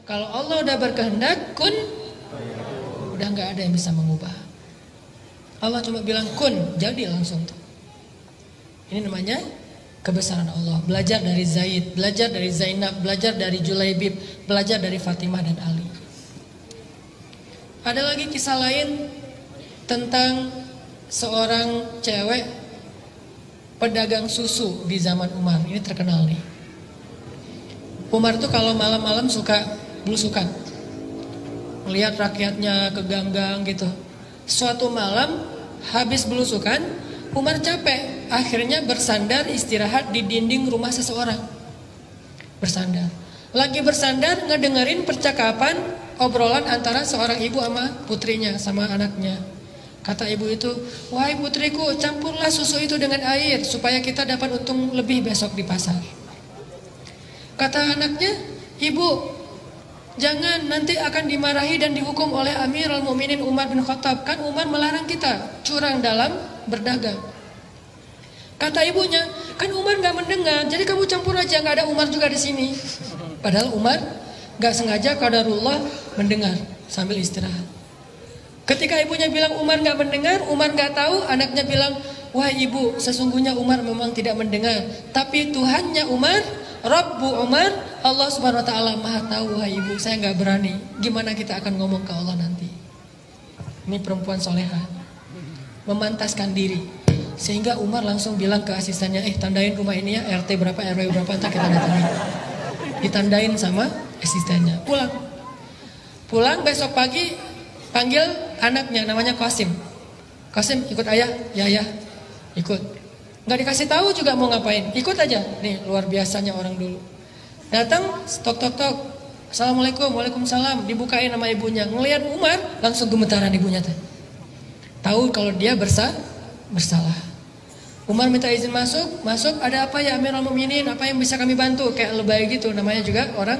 Kalau Allah udah berkehendak, kun, udah nggak ada yang bisa mengubah. Allah cuma bilang kun, jadi langsung tuh. Ini namanya kebesaran Allah. Belajar dari Zaid, belajar dari Zainab, belajar dari Julaibib, belajar dari Fatimah dan Ali. Ada lagi kisah lain tentang seorang cewek pedagang susu di zaman Umar. Ini terkenal nih. Umar tuh kalau malam-malam suka belusukan, melihat rakyatnya ke gang-gang gitu. Suatu malam habis belusukan, Umar capek, akhirnya bersandar istirahat di dinding rumah seseorang. Bersandar. Lagi bersandar ngedengerin percakapan obrolan antara seorang ibu sama putrinya, sama anaknya. Kata ibu itu, wahai putriku, campurlah susu itu dengan air supaya kita dapat untung lebih besok di pasar. Kata anaknya, ibu, jangan, nanti akan dimarahi dan dihukum oleh Amirul Mukminin Umar bin Khattab. Kan Umar melarang kita curang dalam berdagang. Kata ibunya, kan Umar gak mendengar, jadi kamu campur aja, gak ada Umar juga di sini. Padahal Umar gak sengaja qadarullah mendengar sambil istirahat. Ketika ibunya bilang Umar gak mendengar, Umar gak tahu, anaknya bilang, wahai ibu, sesungguhnya Umar memang tidak mendengar, tapi Tuhannya Umar, Rabbu Umar, Allah Subhanahu Wa Taala Maha tahu. Wahai ibu, saya gak berani. Gimana kita akan ngomong ke Allah nanti? Ini perempuan soleha, memantaskan diri. Sehingga Umar langsung bilang ke asistennya, tandain rumah ini ya, RT berapa, RW berapa, entah kita datangin. Ditandain sama asistennya. Pulang besok pagi, panggil anaknya, namanya Qasim. Qasim, ikut ayah? Ya, ikut. Nggak dikasih tahu juga mau ngapain, ikut aja. Nih, luar biasanya orang dulu. Datang, tok. Assalamualaikum, waalaikumsalam. Dibukain sama ibunya. Ngelihat Umar, langsung gemetaran ibunya teh. Tahu kalau dia bersalah. Umar minta izin masuk. Ada apa ya Amirul Mukminin? Apa yang bisa kami bantu? Kayak lebay gitu, namanya juga orang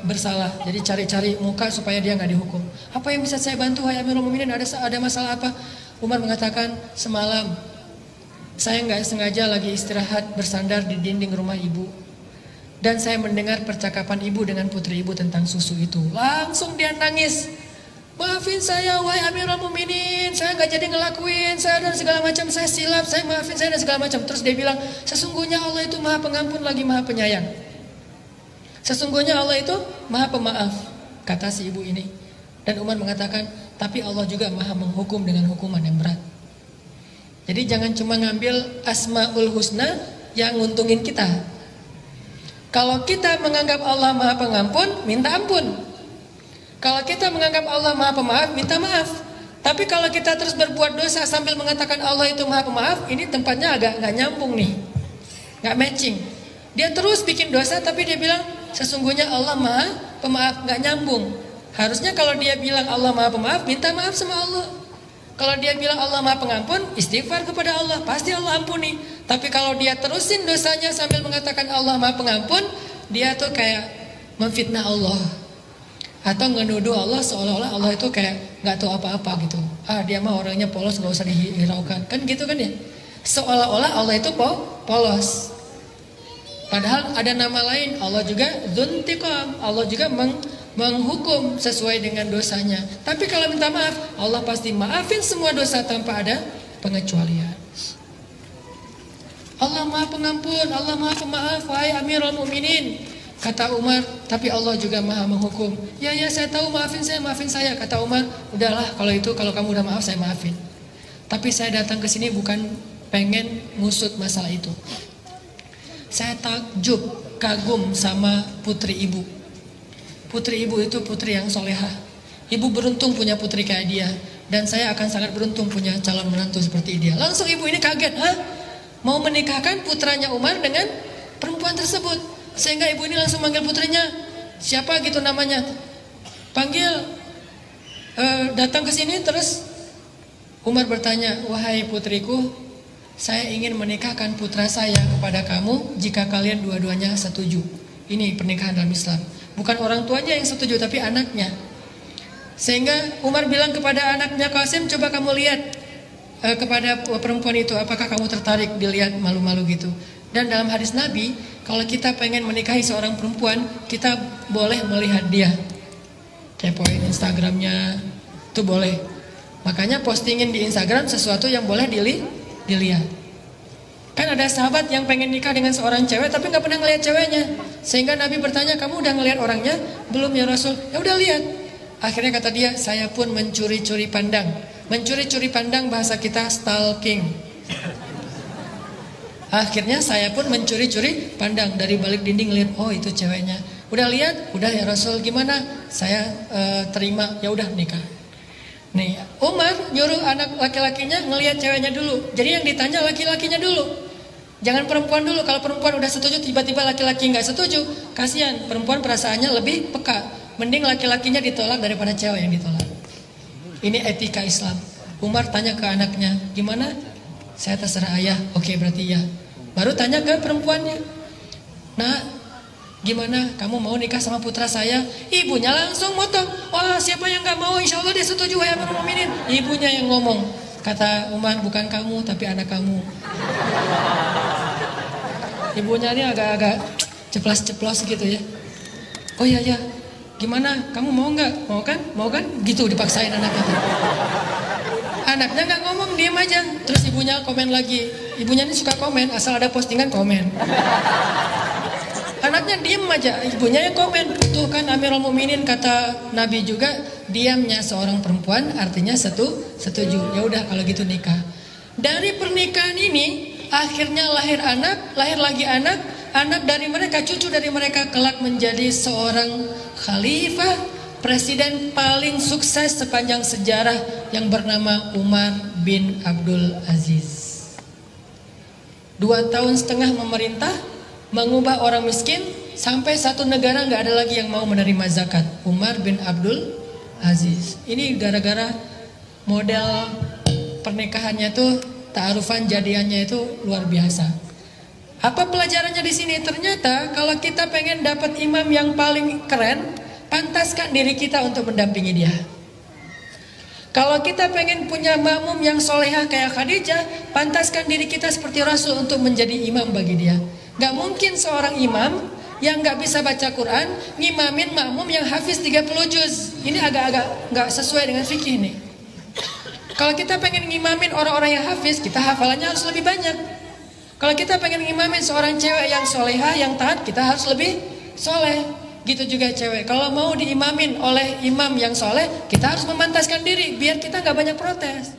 bersalah. Jadi cari-cari muka supaya dia nggak dihukum. Apa yang bisa saya bantu, hai Amirul Mukminin? Ada masalah apa? Umar mengatakan, semalam saya nggak sengaja lagi istirahat bersandar di dinding rumah ibu, dan saya mendengar percakapan ibu dengan putri ibu tentang susu itu. Langsung dia nangis. Maafin saya wahai Amirul Mukminin, saya nggak jadi ngelakuin, saya dan segala macam, saya silap, saya maafin saya dan segala macam. Terus dia bilang, sesungguhnya Allah itu Maha Pengampun lagi Maha Penyayang. Sesungguhnya Allah itu Maha Pemaaf, kata si ibu ini. Dan Umar mengatakan, tapi Allah juga Maha menghukum dengan hukuman yang berat. Jadi jangan cuma ngambil Asmaul Husna yang nguntungin kita. Kalau kita menganggap Allah Maha Pengampun, minta ampun. Kalau kita menganggap Allah Maha Pemaaf, minta maaf. Tapi kalau kita terus berbuat dosa sambil mengatakan Allah itu Maha Pemaaf, ini tempatnya agak nggak nyambung nih, nggak matching. Dia terus bikin dosa tapi dia bilang sesungguhnya Allah Maha Pemaaf, nggak nyambung. Harusnya kalau dia bilang Allah Maha Pemaaf, minta maaf sama Allah. Kalau dia bilang Allah Maha Pengampun, istighfar kepada Allah, pasti Allah ampuni. Tapi kalau dia terusin dosanya sambil mengatakan Allah Maha Pengampun, dia tuh kayak memfitnah Allah. Atau ngenuduh Allah seolah-olah Allah itu kayak nggak tahu apa-apa gitu. Dia mah orangnya polos, nggak usah dihiraukan. Kan gitu kan ya? Seolah-olah Allah itu polos. Padahal ada nama lain, Allah juga dzuntiqam. Allah juga menghukum sesuai dengan dosanya. Tapi kalau minta maaf, Allah pasti maafin semua dosa tanpa ada pengecualian. Allah Maha Pengampun, Allah Maha Pemaaf, wahai Amirul Mukminin. Kata Umar, tapi Allah juga Maha menghukum. Ya saya tahu, maafin saya. Kata Umar, udahlah kalau kamu udah maaf saya maafin. Tapi saya datang ke sini bukan pengen ngusut masalah itu. Saya takjub, kagum sama putri ibu. Putri ibu itu putri yang soleha. Ibu beruntung punya putri kayak dia, dan saya akan sangat beruntung punya calon menantu seperti dia. Langsung ibu ini kaget, mau menikahkan putranya Umar dengan perempuan tersebut. Sehingga ibu ini langsung manggil putrinya, siapa gitu namanya, panggil, datang ke sini. Terus Umar bertanya, wahai putriku, saya ingin menikahkan putra saya kepada kamu jika kalian dua-duanya setuju. Ini pernikahan dalam Islam. Bukan orang tuanya yang setuju, tapi anaknya. Sehingga Umar bilang kepada anaknya Qasim, coba kamu lihat kepada perempuan itu, apakah kamu tertarik? Dilihat malu-malu gitu. Dan dalam hadis Nabi, Kalau kita pengen menikahi seorang perempuan, kita boleh melihat dia, kepoin Instagramnya, itu boleh. Makanya postingin di Instagram sesuatu yang boleh dilihat. Kan ada sahabat yang pengen nikah dengan seorang cewek tapi nggak pernah ngelihat ceweknya, sehingga Nabi bertanya, kamu udah ngelihat orangnya? Belum ya Rasul. Ya udah lihat. Akhirnya kata dia, saya pun mencuri-curi pandang. Mencuri-curi pandang bahasa kita stalking. Akhirnya saya pun mencuri-curi pandang dari balik dinding, lihat, oh itu ceweknya. Udah lihat, udah ya Rasul, gimana? Saya terima, ya udah nikah. Nih, Umar nyuruh anak laki-lakinya ngelihat ceweknya dulu. Jadi yang ditanya laki-lakinya dulu. Jangan perempuan dulu. Kalau perempuan udah setuju, tiba-tiba laki-laki nggak setuju, kasihan. Perempuan perasaannya lebih peka. Mending laki-lakinya ditolak daripada cewek yang ditolak. Ini etika Islam. Umar tanya ke anaknya, gimana? Saya terserah ayah. Oke, berarti ya. Baru tanya ke perempuannya, nah gimana, kamu mau nikah sama putra saya? Ibunya langsung motong, wah siapa yang gak mau, insya Allah dia setuju wahai amirul mukminin. Ibunya yang ngomong. Kata Umar, bukan kamu tapi anak kamu. Ibunya ini agak-agak ceplas-ceplos gitu ya. Oh iya ya, gimana, kamu mau nggak? Mau kan gitu, dipaksain anaknya tuh. Anaknya nggak ngomong, diam aja. Terus ibunya komen lagi. Ibunya ini suka komen, asal ada postingan komen. Anaknya diem aja, ibunya yang komen. Tuh kan Amirul Mukminin, kata Nabi juga, diamnya seorang perempuan artinya setuju. Ya udah kalau gitu nikah. Dari pernikahan ini akhirnya lahir anak, lahir lagi anak. Anak dari mereka, cucu dari mereka kelak menjadi seorang khalifah, presiden paling sukses sepanjang sejarah yang bernama Umar bin Abdul Aziz. 2,5 tahun memerintah, mengubah orang miskin, sampai satu negara nggak ada lagi yang mau menerima zakat. Umar bin Abdul Aziz. Ini gara-gara model pernikahannya tuh, ta'arufan jadiannya itu luar biasa. Apa pelajarannya di sini? Ternyata kalau kita pengen dapat imam yang paling keren, pantaskan diri kita untuk mendampingi dia. Kalau kita pengen punya makmum yang solehah kayak Khadijah, pantaskan diri kita seperti Rasul untuk menjadi imam bagi dia. Gak mungkin seorang imam yang gak bisa baca Quran ngimamin makmum yang hafiz 30 juz. Ini agak-agak gak sesuai dengan fikih nih. Kalau kita pengen ngimamin orang-orang yang hafiz, kita hafalannya harus lebih banyak. Kalau kita pengen ngimamin seorang cewek yang solehah, yang taat, kita harus lebih soleh. Gitu juga cewek. Kalau mau diimamin oleh imam yang soleh, kita harus memantaskan diri biar kita gak banyak protes.